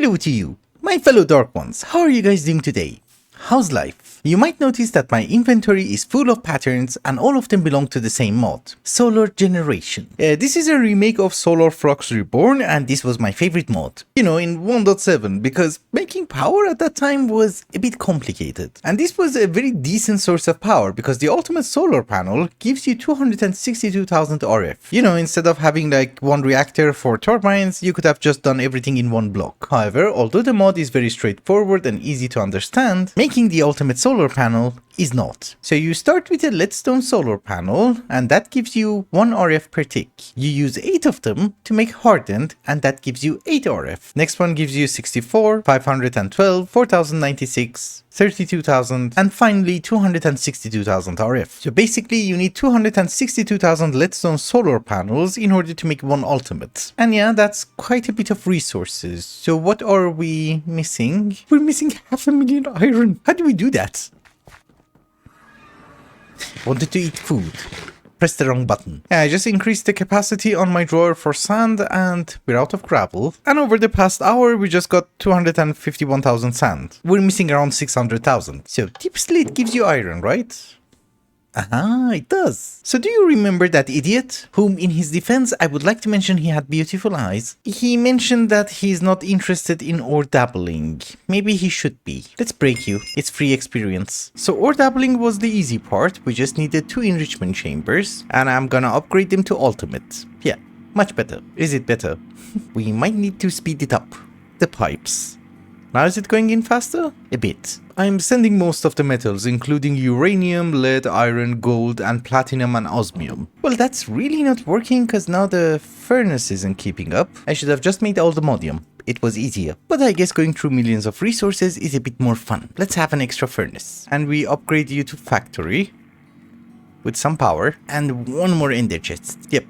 Hello to you, my fellow Dark Ones. How are you guys doing today? How's life? You might notice that my inventory is full of patterns and all of them belong to the same mod, Solar Generation. This is a remake of Solar Flux Reborn and this was my favorite mod. You know, in 1.7, because making power at that time was a bit complicated. And this was a very decent source of power because the ultimate solar panel gives you 262,000 RF. You know, instead of having like one reactor for turbines, you could have just done everything in one block. However, although the mod is very straightforward and easy to understand, making the ultimate solar panel is not. So you start with a leadstone solar panel and that gives you 1 RF per tick. You use 8 of them to make hardened and that gives you 8 RF. Next one gives you 64, 512, 4096, 32,000 and finally 262,000 RF. So basically you need 262,000 leadstone solar panels in order to make one ultimate. And yeah, that's quite a bit of resources. So what are we missing? We're missing 500,000 iron. How do we do that? Wanted to eat food. Press the wrong button. Yeah, I just increased the capacity on my drawer for sand and we're out of gravel. And over the past hour, we just got 251,000 sand. We're missing around 600,000. So deep slate gives you iron, right? Aha, it does. So do you remember that idiot? Whom in his defense, I would like to mention he had beautiful eyes. He mentioned that he's not interested in ore dabbling. Maybe he should be. Let's break you. It's free experience. So ore dabbling was the easy part. We just needed 2 enrichment chambers and I'm gonna upgrade them to ultimate. Yeah, much better. Is it better? We might need to speed it up. The pipes. Now is it going in faster? A bit. I'm sending most of the metals, including uranium, lead, iron, gold, and platinum and osmium. Well, that's really not working because now the furnace isn't keeping up. I should have just made Allthemodium. It was easier. But I guess going through millions of resources is a bit more fun. Let's have an extra furnace. And we upgrade you to factory with some power and 1 more ender chest. Yep.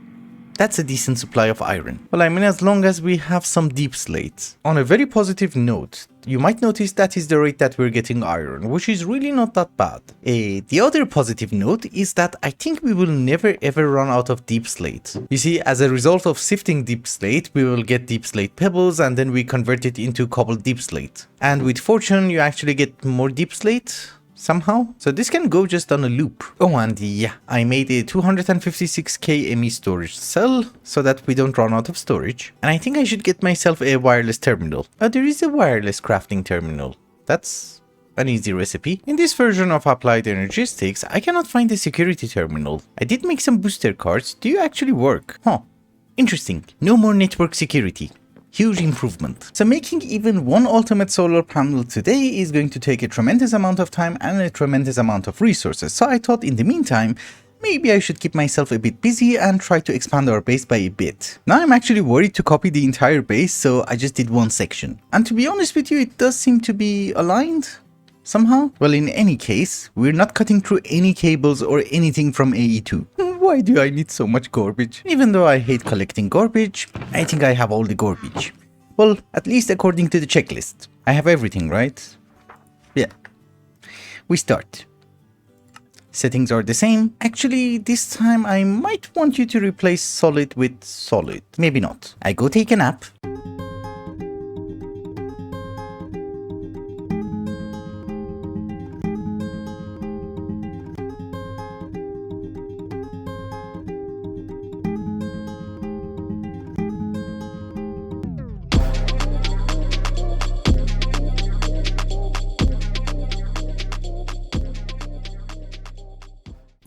That's a decent supply of iron. Well, I mean, as long as we have some deep slate. On a very positive note, you might notice that is the rate that we're getting iron, which is really not that bad. The other positive note is that I think we will never ever run out of deep slate. You see, as a result of sifting deep slate, we will get deep slate pebbles and then we convert it into cobbled deep slate. And with fortune, you actually get more deep slate somehow. So this can go just on a loop. Oh, and yeah, I made a 256k ME storage cell so that we don't run out of storage. And I think I should get myself a wireless terminal. Oh, there is a wireless crafting terminal. That's an easy recipe. In this version of Applied Energistics, I cannot find a security terminal. I did make some booster cards. Do you actually work? Huh. Interesting. No more network security. Huge improvement. So making even 1 ultimate solar panel today is going to take a tremendous amount of time and a tremendous amount of resources. So I thought in the meantime, maybe I should keep myself a bit busy and try to expand our base by a bit. Now I'm actually worried to copy the entire base, so I just did 1 section. And to be honest with you, it does seem to be aligned somehow. Well, in any case, we're not cutting through any cables or anything from AE2. Why do I need so much garbage? Even though I hate collecting garbage, I think I have all the garbage. Well, at least according to the checklist. I have everything, right? Yeah. We start. Settings are the same. Actually, this time I might want you to replace solid with solid. Maybe not. I go take a nap.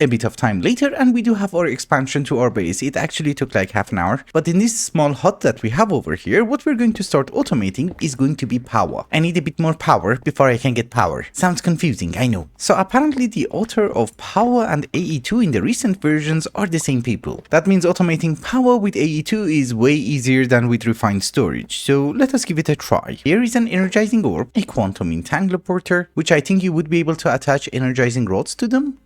A bit of time later and we do have our expansion to our base. It actually took like half an hour, but in this small hut that we have over here, what we're going to start automating is going to be power. I need a bit more power before I can get power. Sounds confusing, I know. So apparently the author of power and AE2 in the recent versions are the same people. That means automating power with AE2 is way easier than with refined storage. So let us give it a try. Here is an energizing orb, a quantum entangleporter, which I think you would be able to attach energizing rods to them.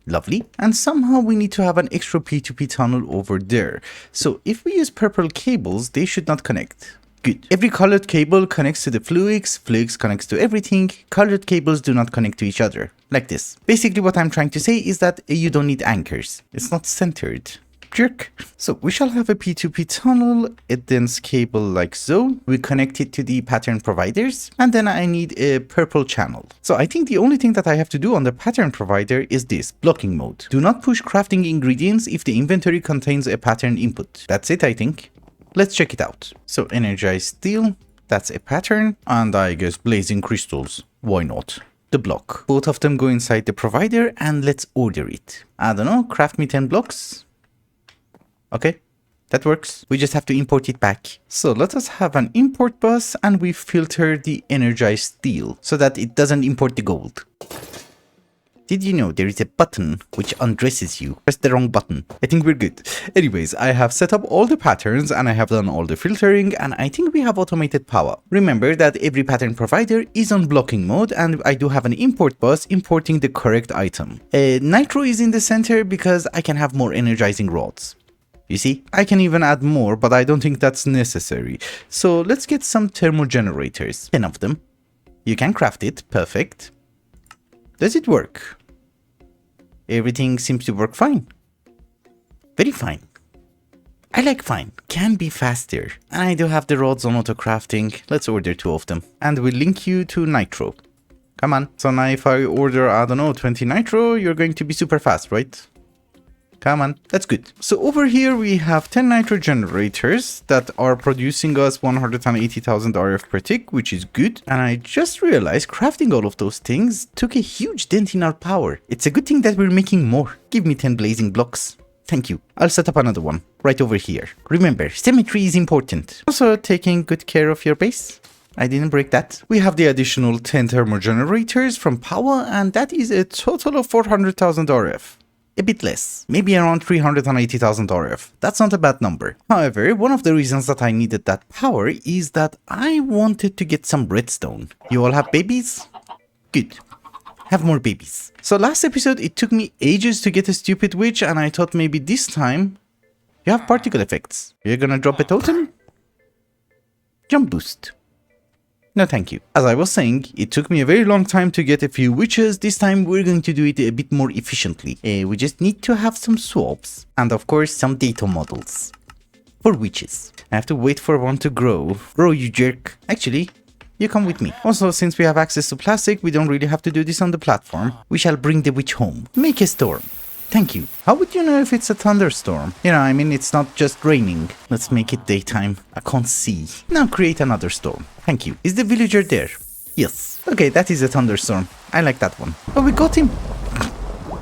Lovely. And somehow we need to have an extra P2P tunnel over there. So if we use purple cables, they should not connect. Good. Every colored cable connects to the fluix, fluix connects to everything, colored cables do not connect to each other. Like this. Basically what I'm trying to say is that you don't need anchors. It's not centered. jerk. So we shall have a P2P tunnel, a dense cable like so. We connect it to the pattern providers, and then I need a purple channel. So I think the only thing that I have to do on the pattern provider is this, blocking mode. Do not push crafting ingredients if the inventory contains a pattern input. That's it, I think. Let's check it out. So energized steel, that's a pattern, and I guess blazing crystals. Why not? The block. Both of them go inside the provider, and let's order it. I don't know, craft me 10 blocks. Okay, that works. We just have to import it back. So let us have an import bus, and we filter the energized steel so that it doesn't import the gold. Did you know there is a button which undresses you? Press the wrong button. I think we're good. Anyways, I have set up all the patterns and I have done all the filtering, and I think we have automated power. Remember that every pattern provider is on blocking mode, and I do have an import bus importing the correct item. Nitro is in the center because I can have more energizing rods. You see, I can even add more, but I don't think that's necessary. So let's get some thermogenerators. 10 of them. You can craft it. Perfect. Does it work? Everything seems to work fine. Very fine. I like fine. Can be faster. And I do have the rods on auto crafting. Let's order 2 of them. And we'll link you to nitro. Come on. So now if I order, I don't know, 20 nitro, you're going to be super fast, right? Come on, that's good. So over here we have 10 nitro generators that are producing us 180,000 RF per tick, which is good. And I just realized crafting all of those things took a huge dent in our power. It's a good thing that we're making more. Give me 10 blazing blocks. Thank you. I'll set up another one right over here. Remember, symmetry is important. Also taking good care of your base. I didn't break that. We have the additional 10 thermogenerators from power, and that is a total of 400,000 RF. A bit less, maybe around 380,000 RF. That's not a bad number. However, one of the reasons that I needed that power is that I wanted to get some redstone. You all have babies? Good. Have more babies. So last episode it took me ages to get a stupid witch, and I thought maybe this time you have particle effects. You're gonna drop a totem? Jump boost. No thank you. As I was saying, it took me a very long time to get a few witches. This time we're going to do it a bit more efficiently. We just need to have some swaps and of course some data models for witches. I have to wait for one to grow. Grow, you jerk. Actually, you come with me. Also, since we have access to plastic, we don't really have to do this on the platform. We shall bring the witch home. Make a storm. Thank you. How would you know if it's a thunderstorm? You know, I mean, it's not just raining. Let's make it daytime. I can't see. Now create another storm. Thank you. Is the villager there? Yes. Okay, that is a thunderstorm. I like that one. Oh, we got him.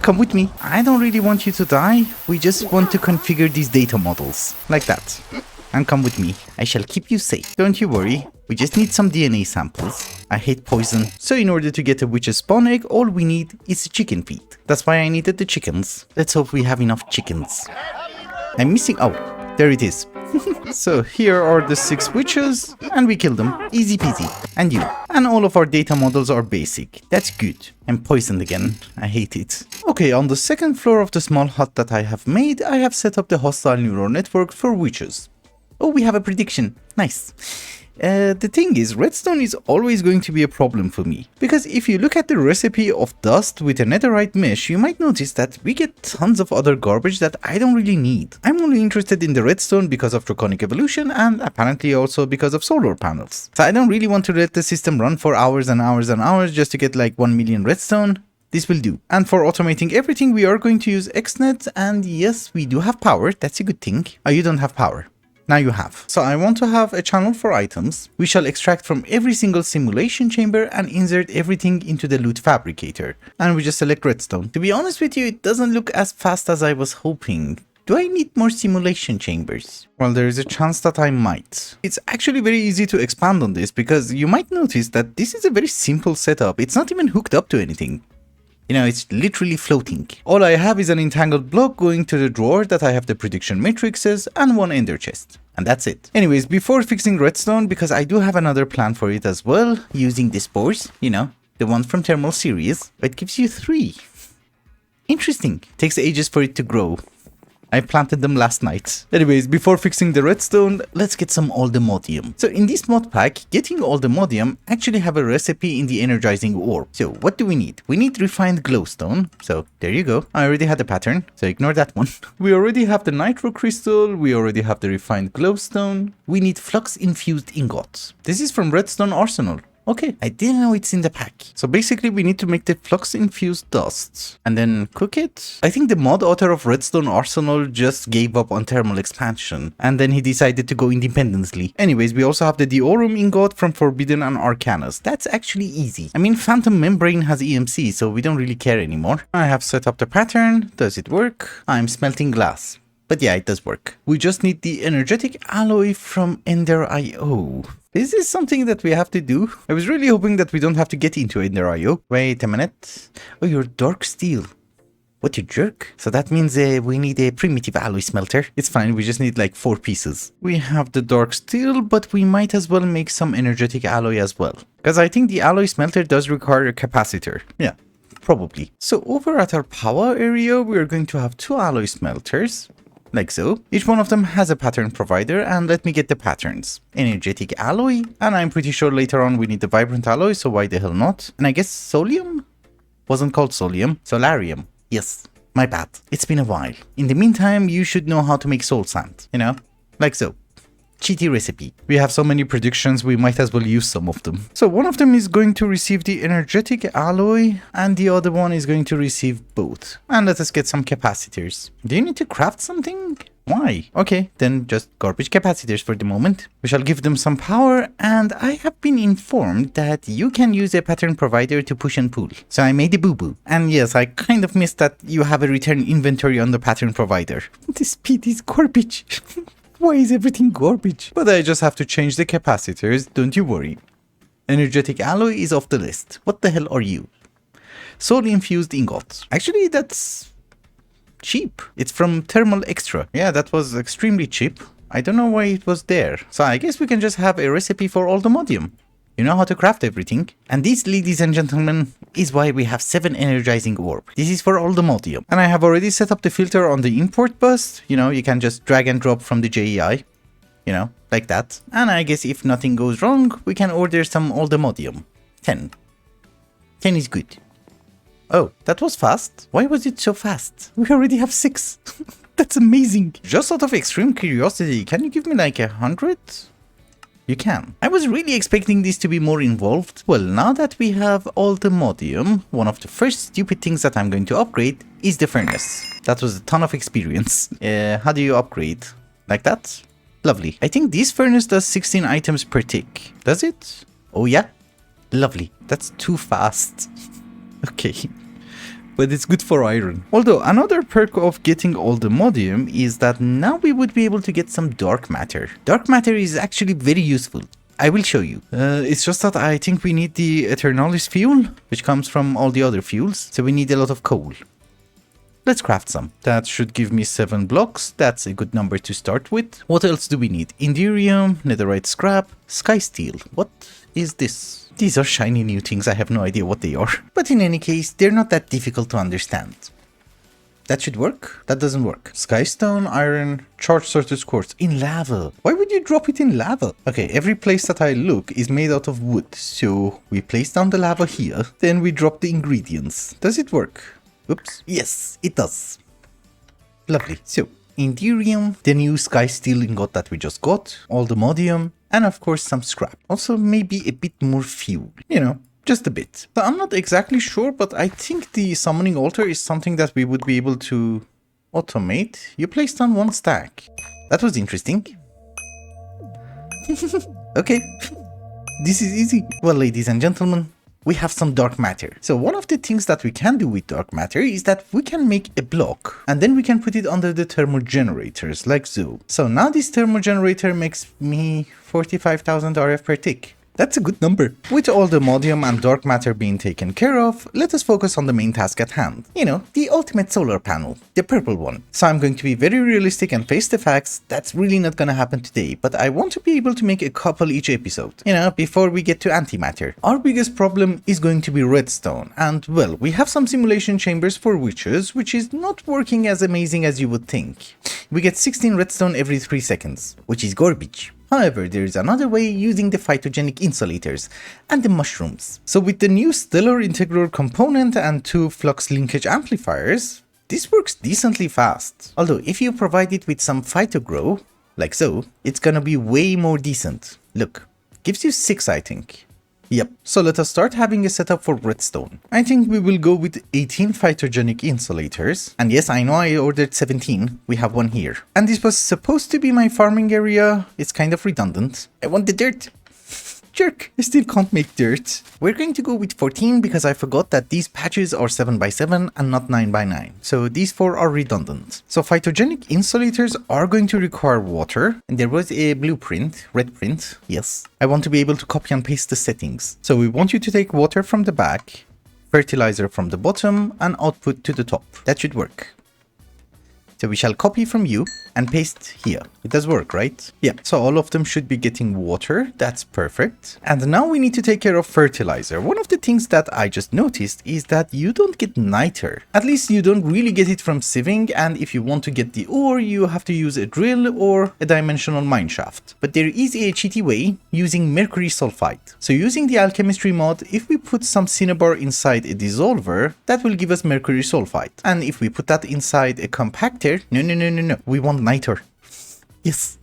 Come with me. I don't really want you to die. We just want to configure these data models. Like that. And come with me. I shall keep you safe. Don't you worry. We just need some DNA samples. I hate poison. So in order to get a witch's spawn egg, all we need is chicken feet. That's why I needed the chickens. Let's hope we have enough chickens. I'm missing... Oh, there it is. So here are the 6 witches, and we kill them. Easy peasy. And you. And all of our data models are basic. That's good. I'm poisoned again. I hate it. Okay, on the second floor of the small hut that I have made, I have set up the hostile neural network for witches. Oh, we have a prediction. Nice. The thing is, redstone is always going to be a problem for me. Because if you look at the recipe of dust with a netherite mesh, you might notice that we get tons of other garbage that I don't really need. I'm only interested in the redstone because of draconic evolution and apparently also because of solar panels. So I don't really want to let the system run for hours and hours and hours just to get like 1 million redstone. This will do. And for automating everything, we are going to use XNet, and yes, we do have power. That's a good thing. Oh, you don't have power. Now you have. So I want to have a channel for items. We shall extract from every single simulation chamber and insert everything into the loot fabricator. And we just select redstone. To be honest with you, it doesn't look as fast as I was hoping. Do I need more simulation chambers? Well, there is a chance that I might. It's actually very easy to expand on this because you might notice that this is a very simple setup. It's not even hooked up to anything. You know, it's literally floating. All I have is an entangled block going to the drawer that I have the prediction matrices and 1 ender chest. And that's it. Anyways, before fixing redstone, because I do have another plan for it as well, using the spores, you know, the one from thermal series, it gives you 3. Interesting. Takes ages for it to grow. I planted them last night. Anyways, before fixing the redstone, let's get some Allthemodium. So in this mod pack, getting Allthemodium actually have a recipe in the energizing orb. So what do we need? We need refined glowstone. So there you go. I already had the pattern, so ignore that one. We already have the nitro crystal. We already have the refined glowstone. We need flux infused ingots. This is from Redstone Arsenal. Okay, I didn't know it's in the pack. So basically we need to make the flux infused dust and then cook it. I think the mod author of Redstone Arsenal just gave up on thermal expansion and then he decided to go independently. Anyways, we also have the Diorum ingot from Forbidden and Arcanus. That's actually easy. I mean, Phantom Membrane has EMC, so we don't really care anymore. I have set up the pattern. Does it work? I'm smelting glass. But yeah, it does work. We just need the energetic alloy from Ender.io. Is this something that we have to do? I was really hoping that we don't have to get into Ender.io. Wait a minute. Oh, you're dark steel. What, you jerk? So that means we need a primitive alloy smelter. It's fine, we just need like 4 pieces. We have the dark steel, but we might as well make some energetic alloy as well. Because I think the alloy smelter does require a capacitor. Yeah, probably. So over at our power area, we're going to have 2 alloy smelters. Like so. Each one of them has a pattern provider, and let me get the patterns. Energetic alloy, and I'm pretty sure later on we need the vibrant alloy, so why the hell not? And I guess solium? Wasn't called solium. Solarium. Yes, my bad. It's been a while. In the meantime, you should know how to make soul sand, you know? Like so. Cheaty recipe. We have so many predictions, we might as well use some of them. So one of them is going to receive the energetic alloy and the other one is going to receive both. And let us get some capacitors. Do you need to craft something? Why? Okay, then just garbage capacitors for the moment. We shall give them some power, and I have been informed that you can use a pattern provider to push and pull. So I made a boo-boo. And yes, I kind of missed that you have a return inventory on the pattern provider. This speed is garbage. Why is everything garbage? But I just have to change the capacitors, don't you worry. Energetic alloy is off the list. What the hell are you? Soul infused ingots. Actually, that's cheap. It's from Thermal Extra. Yeah, that was extremely cheap. I don't know why it was there. So I guess we can just have a recipe for Allthemodium. You know how to craft everything. And this, ladies and gentlemen, is why we have 7 energizing orb. This is for Allthemodium. And I have already set up the filter on the import bus. You know, you can just drag and drop from the JEI. You know, like that. And I guess if nothing goes wrong, we can order some Allthemodium. 10. 10 is good. Oh, that was fast. Why was it so fast? We already have 6. That's amazing. Just out of extreme curiosity, can you give me like 100? You can. I was really expecting this to be more involved. Well, now that we have Allthemodium, one of the first stupid things that I'm going to upgrade is the furnace. That was a ton of experience. How do you upgrade? Like that? Lovely. I think this furnace does 16 items per tick. Does it? Oh yeah? Lovely. That's too fast. Okay. But it's good for iron. Although another perk of getting Allthemodium is that now we would be able to get some dark matter. Dark matter is actually very useful. I will show you. It's just that I think we need the Eternalis fuel, which comes from all the other fuels. So we need a lot of coal. Let's craft some. That should give me 7 blocks. That's a good number to start with. What else do we need? Inferium, netherite scrap, sky steel. What is this? These are shiny new things, I have no idea what they are. But in any case, they're not that difficult to understand. That should work? That doesn't work. Skystone, iron, charged sorted quartz. In lava. Why would you drop it in lava? Okay, every place that I look is made out of wood. So we place down the lava here, then we drop the ingredients. Does it work? Oops. Yes, it does. Lovely. So, Inferium, the new sky steel ingot that we just got, Allthemodium, and of course some scrap. Also maybe a bit more fuel, you know, just a bit. So I'm not exactly sure, but I think the summoning altar is something that we would be able to automate. You place down 1 stack. That was interesting. Okay, this is easy. Well, ladies and gentlemen, we have some dark matter. So one of the things that we can do with dark matter is that we can make a block and then we can put it under the thermal generators like so. So now this thermal generator makes me 45,000 RF per tick. That's a good number. With Allthemodium and dark matter being taken care of, let us focus on the main task at hand. You know, the ultimate solar panel, the purple one. So I'm going to be very realistic and face the facts, that's really not gonna happen today, but I want to be able to make a couple each episode, you know, before we get to antimatter. Our biggest problem is going to be redstone, and well, we have some simulation chambers for witches, which is not working as amazing as you would think. We get 16 redstone every 3 seconds, which is garbage. However, there is another way using the phytogenic insulators and the mushrooms. So with the new stellar integral component and 2 flux linkage amplifiers, this works decently fast. Although if you provide it with some phytogrow, like so, it's gonna be way more decent. Look, gives you 6 I think. Yep, so let us start having a setup for redstone. I think we will go with 18 phytogenic insulators. And yes, I know I ordered 17, we have one here. And this was supposed to be my farming area, it's kind of redundant. I want the dirt. Jerk, I still can't make dirt. We're going to go with 14 because I forgot that these patches are 7x7 and not 9x9. So these 4 are redundant. So phytogenic insulators are going to require water. And there was a blueprint, red print, yes. I want to be able to copy and paste the settings. So we want you to take water from the back, fertilizer from the bottom, and output to the top. That should work. So we shall copy from you and paste here. It does work, right? Yeah, so all of them should be getting water. That's perfect. And now we need to take care of fertilizer. One of the things that I just noticed is that you don't get niter. At least you don't really get it from sieving, and if you want to get the ore, you have to use a drill or a dimensional mineshaft. But there is a cheaty way using mercury sulfide. So using the alchemistry mod, if we put some cinnabar inside a dissolver, that will give us mercury sulfide. And if we put that inside a compactor, no, we want niter. Yes,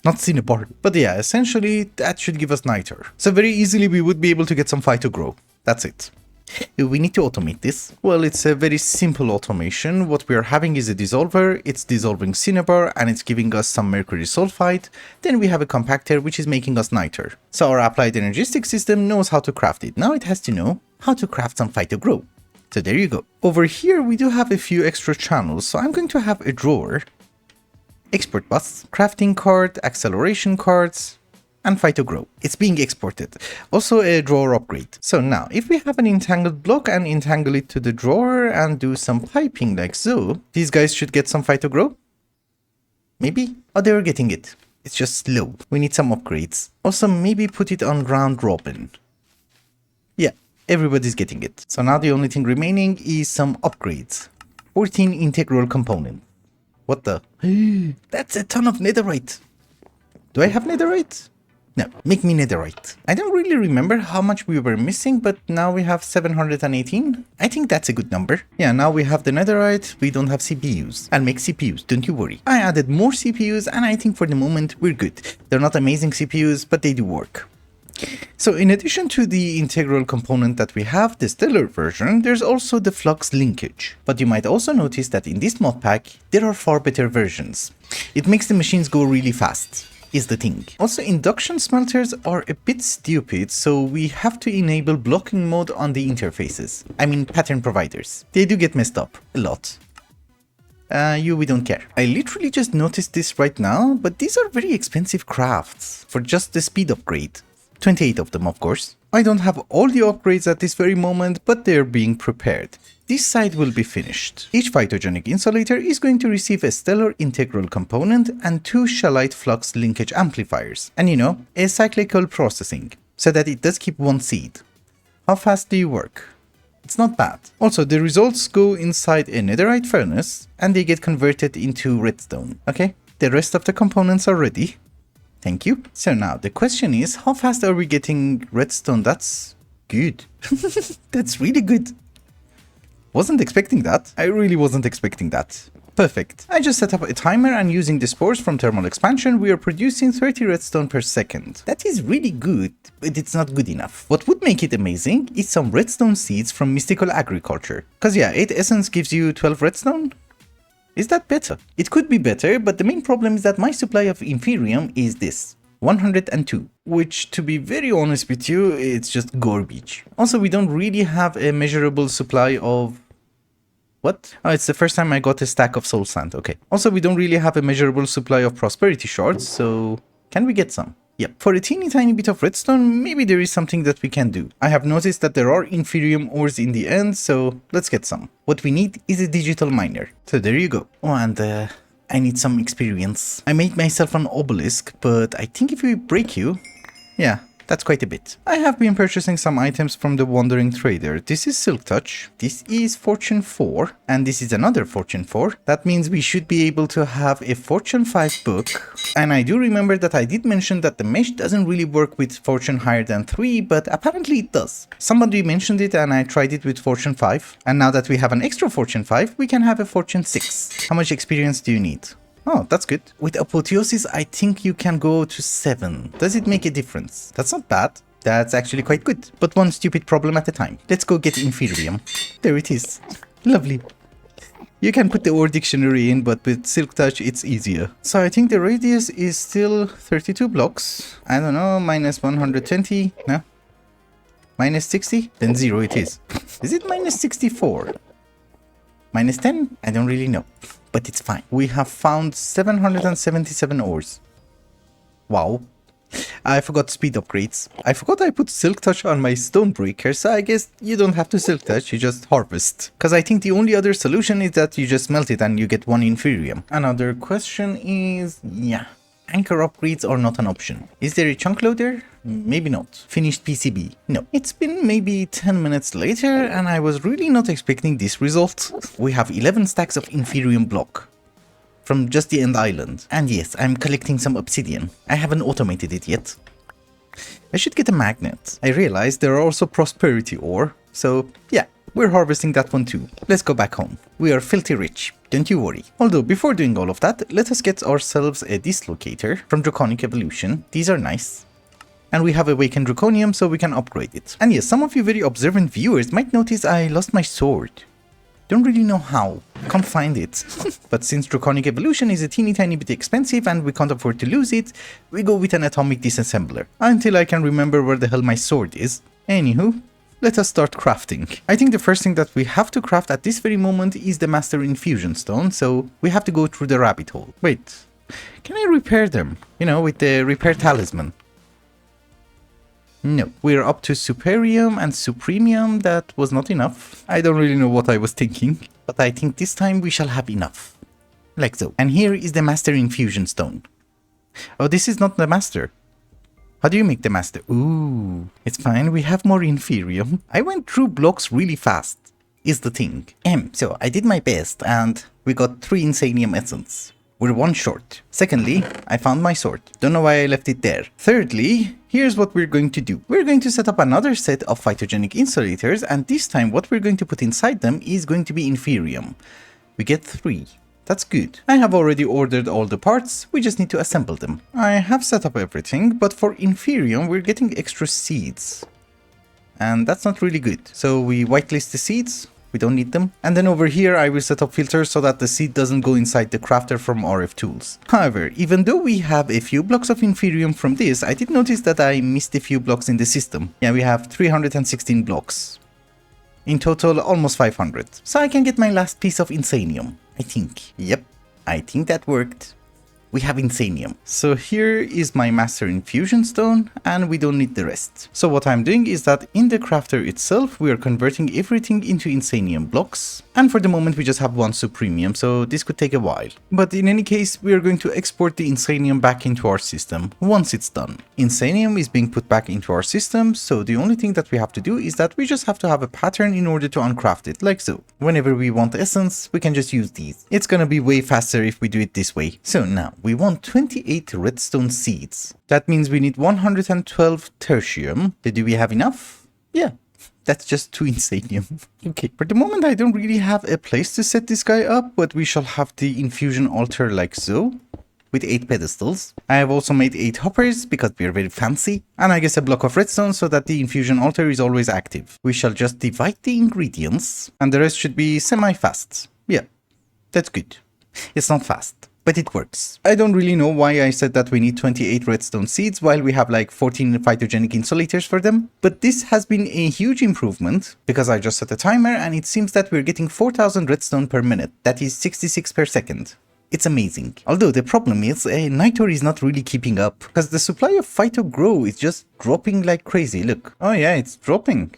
not cinnabar. But yeah, essentially that should give us niter. So very easily we would be able to get some phytogrow. That's it. We need to automate this. Well, it's a very simple automation. What we are having is a dissolver, it's dissolving cinnabar and it's giving us some mercury sulfide. Then we have a compactor which is making us niter. So our applied energistic system knows how to craft it. Now it has to know how to craft some phytogrow. So there you go. Over here we do have a few extra channels, so I'm going to have a drawer, export bus, crafting card, acceleration cards, and phytogrow. It's being exported. Also a drawer upgrade. So now, if we have an entangled block and entangle it to the drawer and do some piping like so, these guys should get some phytogrow? Maybe? Oh, they were getting it. It's just slow. We need some upgrades. Also, maybe put it on round robin. Yeah. Everybody's getting it. So now the only thing remaining is some upgrades. 14 integral component. What the? That's a ton of netherite. Do I have netherite? No, make me netherite. I don't really remember how much we were missing, but now we have 718. I think that's a good number. Yeah, now we have the netherite, we don't have CPUs. I'll make CPUs, don't you worry. I added more CPUs and I think for the moment we're good. They're not amazing CPUs, but they do work. So in addition to the integral component that we have, the stellar version, there's also the flux linkage. But you might also notice that in this mod pack, there are far better versions. It makes the machines go really fast, is the thing. Also, induction smelters are a bit stupid, so we have to enable blocking mode on the interfaces. I mean pattern providers. They do get messed up, a lot. We don't care. I literally just noticed this right now, but these are very expensive crafts for just the speed upgrade. 28 of them, of course. I don't have all the upgrades at this very moment, but they're being prepared. This side will be finished. Each phytogenic insulator is going to receive a stellar integral component and 2 shellite flux linkage amplifiers. And you know, a cyclical processing, so that it does keep 1 seed. How fast do you work? It's not bad. Also, the results go inside a netherite furnace and they get converted into redstone, okay? The rest of the components are ready. Thank you. So now the question is, how fast are we getting redstone? That's good. That's really good. Wasn't expecting that. I really wasn't expecting that. Perfect. I just set up a timer and using the spores from thermal expansion, we are producing 30 redstone per second. That is really good, but it's not good enough. What would make it amazing is some redstone seeds from mystical agriculture. Cause yeah, 8 essence gives you 12 redstone. Is that better? It could be better, but the main problem is that my supply of Inferium is this, 102, which to be very honest with you, it's just garbage. Also, we don't really have a measurable supply of... What? Oh, it's the first time I got a stack of soul sand, okay. Also, we don't really have a measurable supply of prosperity shards, so can we get some? Yep, for a teeny tiny bit of redstone, maybe there is something that we can do. I have noticed that there are Inferium ores in the end, so let's get some. What we need is a digital miner. So there you go. Oh, and I need some experience. I made myself an obelisk, but I think if we break you, yeah, that's quite a bit. I have been purchasing some items from the Wandering Trader. This is Silk Touch, this is Fortune 4, and this is another Fortune 4. That means we should be able to have a Fortune 5 book. And I do remember that I did mention that the mesh doesn't really work with Fortune higher than 3, but apparently it does. Somebody mentioned it and I tried it with Fortune 5. And now that we have an extra Fortune 5, we can have a Fortune 6. How much experience do you need? Oh, that's good. With Apotheosis, I think you can go to 7. Does it make a difference? That's not bad. That's actually quite good. But one stupid problem at a time. Let's go get Inferium. There it is. Lovely. You can put the ore dictionary in, but with Silk Touch, it's easier. So I think the radius is still 32 blocks. I don't know, minus 120? No? Minus 60? Then 0 it is. Is it minus 64? Minus 10? I don't really know. But it's fine. We have found 777 ores. Wow. I forgot speed upgrades. I forgot I put Silk Touch on my stone breaker, so I guess you don't have to Silk Touch, you just harvest. Because I think the only other solution is that you just melt it and you get 1 Inferium. Another question is, yeah, anchor upgrades are not an option. Is there a chunk loader? Maybe not. Finished PCB? No. It's been maybe 10 minutes later and I was really not expecting this result. We have 11 stacks of Inferium block from just the end island. And yes, I'm collecting some obsidian. I haven't automated it yet. I should get a magnet. I realized there are also prosperity ore. So yeah, we're harvesting that one too. Let's go back home. We are filthy rich. Don't you worry. Although before doing all of that, let us get ourselves a dislocator from Draconic Evolution. These are nice. And we have Awakened Draconium, so we can upgrade it. And yes, some of you very observant viewers might notice I lost my sword. Don't really know how. Can't find it. But since Draconic Evolution is a teeny tiny bit expensive and we can't afford to lose it, we go with an atomic disassembler. Until I can remember where the hell my sword is. Anywho, let us start crafting. I think the first thing that we have to craft at this very moment is the Master Infusion Stone, so we have to go through the rabbit hole. Wait, can I repair them? You know, with the repair talisman. No, we're up to Superium and Supremium. That was not enough. I don't really know what I was thinking, but I think this time we shall have enough. Like so. And here is the Master Infusion Stone. Oh, this is not the Master. How do you make the Master? Ooh, it's fine. We have more Inferium. I went through blocks really fast, is the thing. So I did my best and we got 3 Insanium Essence. We're 1 short. Secondly, I found my sword. Don't know why I left it there. Thirdly, here's what we're going to do. We're going to set up another set of phytogenic insulators, and this time what we're going to put inside them is going to be Inferium. We get 3. That's good. I have already ordered all the parts, we just need to assemble them. I have set up everything, but for Inferium we're getting extra seeds. And that's not really good. So we whitelist the seeds. We don't need them. And then over here I will set up filters so that the seed doesn't go inside the crafter from RF Tools. However, even though we have a few blocks of Inferium from this, I did notice that I missed a few blocks in the system. Yeah, we have 316 blocks. In total, almost 500. So I can get my last piece of Insanium, I think. Yep, I think that worked. We have Insanium. So here is my Master Infusion Stone, and we don't need the rest. So what I'm doing is that in the crafter itself, we are converting everything into Insanium blocks. And for the moment, we just have 1 Supremium, so this could take a while. But in any case, we are going to export the Insanium back into our system once it's done. Insanium is being put back into our system, so the only thing that we have to do is that we just have to have a pattern in order to uncraft it, like so. Whenever we want essence, we can just use these. It's gonna be way faster if we do it this way. So now, we want 28 redstone seeds. That means we need 112 tertium. Do we have enough? Yeah. That's just 2 Insanium. Okay, for the moment I don't really have a place to set this guy up, but we shall have the infusion altar like so, with 8 pedestals. I have also made 8 hoppers, because we are very fancy, and I guess a block of redstone so that the infusion altar is always active. We shall just divide the ingredients, and the rest should be semi-fast. Yeah, that's good. It's not fast, but it works. I don't really know why I said that we need 28 redstone seeds while we have like 14 phytogenic insulators for them, but this has been a huge improvement because I just set a timer and it seems that we're getting 4000 redstone per minute. That is 66 per second. It's amazing. Although the problem is, Nitor is not really keeping up, because the supply of Phyto Grow is just dropping like crazy. Look. Oh yeah, it's dropping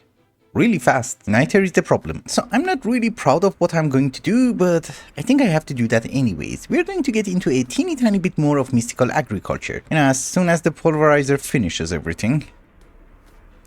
really fast. Niter is the problem. So I'm not really proud of what I'm going to do, but I think I have to do that anyways. We're going to get into a teeny tiny bit more of mystical agriculture. You know, as soon as the pulverizer finishes everything.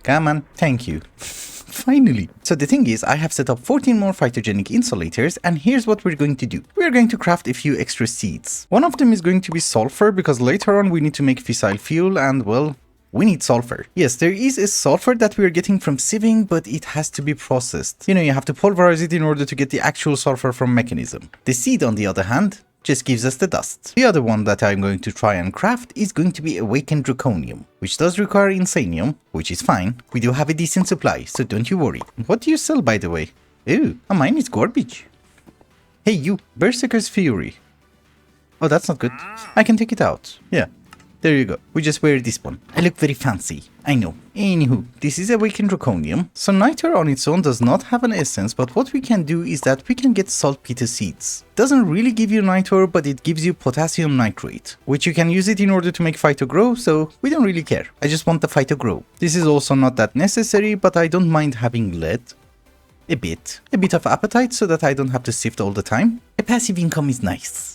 Come on, thank you. Finally. So the thing is, I have set up 14 more phytogenic insulators, and here's what we're going to do. We're going to craft a few extra seeds. One of them is going to be sulfur, because later on we need to make fissile fuel, and well, we need sulfur. Yes, there is a sulfur that we are getting from sieving, but it has to be processed. You know, you have to pulverize it in order to get the actual sulfur from mechanism. The seed, on the other hand, just gives us the dust. The other one that I'm going to try and craft is going to be awakened draconium, which does require insanium, which is fine. We do have a decent supply, so don't you worry. What do you sell, by the way? Ew, mine is garbage. Hey you, Berserker's Fury. Oh, that's not good. I can take it out. Yeah. There you go. We just wear this one. I look very fancy. I know. Anywho, this is awakened draconium. So Niter on its own does not have an essence, but what we can do is that we can get saltpeter seeds. Doesn't really give you Niter, but it gives you potassium nitrate, which you can use it in order to make Phyto Grow, so we don't really care. I just want the Phyto Grow. This is also not that necessary, but I don't mind having lead. A bit of appetite so that I don't have to sift all the time. A passive income is nice.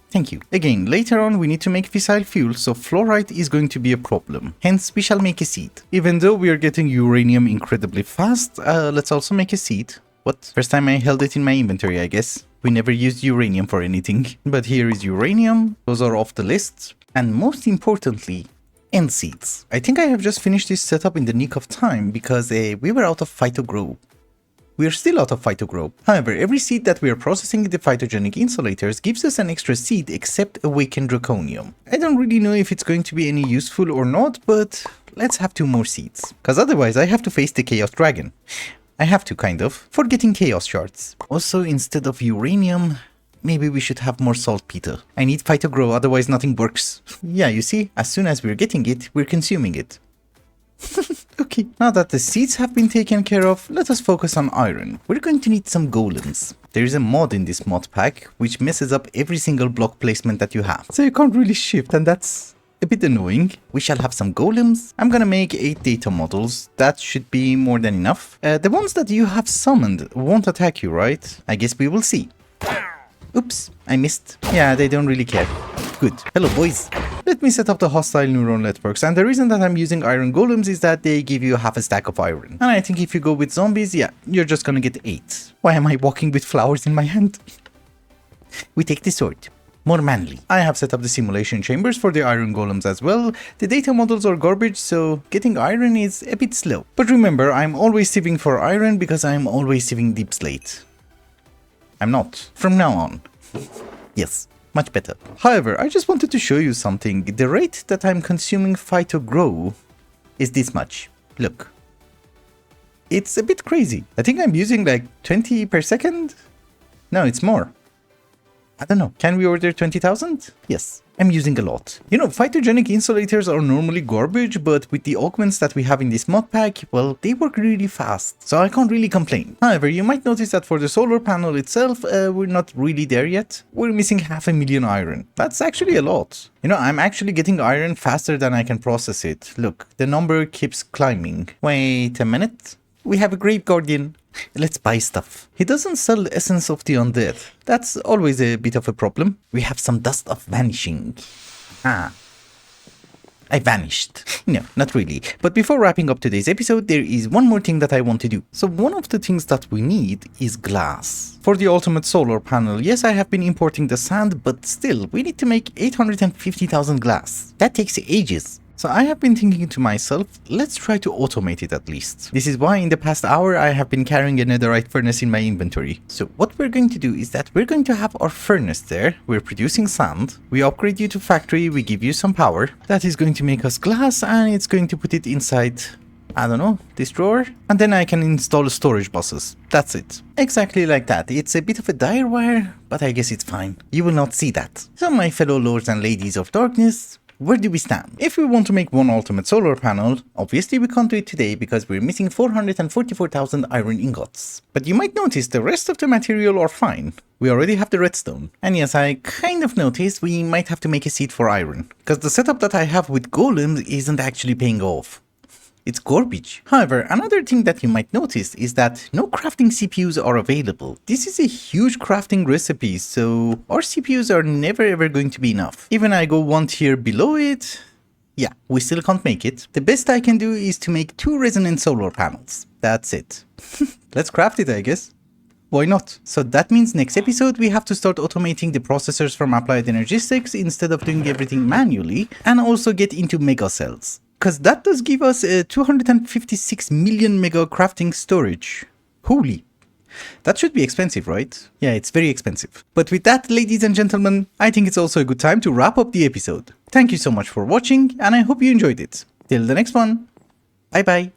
Thank you. Again, later on we need to make fissile fuel, so fluorite is going to be a problem. Hence, we shall make a seed. Even though we are getting uranium incredibly fast, let's also make a seed. What? First time I held it in my inventory, I guess. We never used uranium for anything. But here is uranium. Those are off the list. And most importantly, end seeds. I think I have just finished this setup in the nick of time because we were out of Phyto Grow. We are still out of Phyto Grow. However, every seed that we are processing in the phytogenic insulators gives us an extra seed except awakened draconium. I don't really know if it's going to be any useful or not, but let's have 2 more seeds. Cause otherwise I have to face the Chaos Dragon. I have to, kind of, for getting Chaos Shards. Also, instead of uranium, maybe we should have more saltpeter. I need Phyto Grow, otherwise nothing works. Yeah, you see, as soon as we're getting it, we're consuming it. Okay, now that the seeds have been taken care of, let us focus on iron. We're going to need some golems. There is a mod in this mod pack which messes up every single block placement that you have. So you can't really shift, and that's a bit annoying. We shall have some golems. I'm gonna make 8 data models. That should be more than enough. The ones that you have summoned won't attack you, right? I guess we will see. Oops, I missed. Yeah, they don't really care. Good. Hello, boys. Let me set up the hostile neural networks, and the reason that I'm using iron golems is that they give you half a stack of iron. And I think if you go with zombies, yeah, you're just gonna get 8. Why am I walking with flowers in my hand? We take the sword. More manly. I have set up the simulation chambers for the iron golems as well. The data models are garbage, so getting iron is a bit slow. But remember, I'm always sieving for iron because I'm always sieving deep slate. I'm not. From now on. Yes. Much better. However, I just wanted to show you something. The rate that I'm consuming Phyto Grow is this much. Look. It's a bit crazy. I think I'm using like 20 per second? No, it's more. I don't know. Can we order 20,000? Yes. I'm using a lot. You know, phytogenic insulators are normally garbage, but with the augments that we have in this mod pack, well, they work really fast, so I can't really complain. However, you might notice that for the solar panel itself, we're not really there yet. We're missing 500,000 iron. That's actually a lot. You know, I'm actually getting iron faster than I can process it. Look, the number keeps climbing. Wait a minute. We have a Grave Guardian. Let's buy stuff. He doesn't sell the essence of the undead. That's always a bit of a problem. We have some dust of vanishing. Ah. I vanished. No, not really. But before wrapping up today's episode, there is one more thing that I want to do. So one of the things that we need is glass. For the ultimate solar panel, yes, I have been importing the sand, but still, we need to make 850,000 glass. That takes ages. So I have been thinking to myself, let's try to automate it at least. This is why in the past hour I have been carrying a netherite furnace in my inventory. So what we're going to do is that we're going to have our furnace there, we're producing sand, we upgrade you to factory, we give you some power. That is going to make us glass and it's going to put it inside, I don't know, this drawer. And then I can install storage buses. That's it. Exactly like that. It's a bit of a dire wire, but I guess it's fine. You will not see that. So my fellow lords and ladies of darkness, where do we stand? If we want to make one ultimate solar panel, obviously we can't do it today because we're missing 444,000 iron ingots. But you might notice the rest of the material are fine. We already have the redstone. And yes, I kind of noticed we might have to make a seed for iron, because the setup that I have with golems isn't actually paying off. It's garbage. However, another thing that you might notice is that no crafting CPUs are available. This is a huge crafting recipe, so our CPUs are never ever going to be enough. Even I go one tier below it, yeah, we still can't make it. The best I can do is to make 2 resonant solar panels. That's it. Let's craft it, I guess. Why not? So that means next episode we have to start automating the processors from Applied Energistics instead of doing everything manually, and also get into mega cells. Cause that does give us a 256 million mega crafting storage. Holy. That should be expensive, right? Yeah, it's very expensive. But with that, ladies and gentlemen, I think it's also a good time to wrap up the episode. Thank you so much for watching, and I hope you enjoyed it. Till the next one. Bye bye.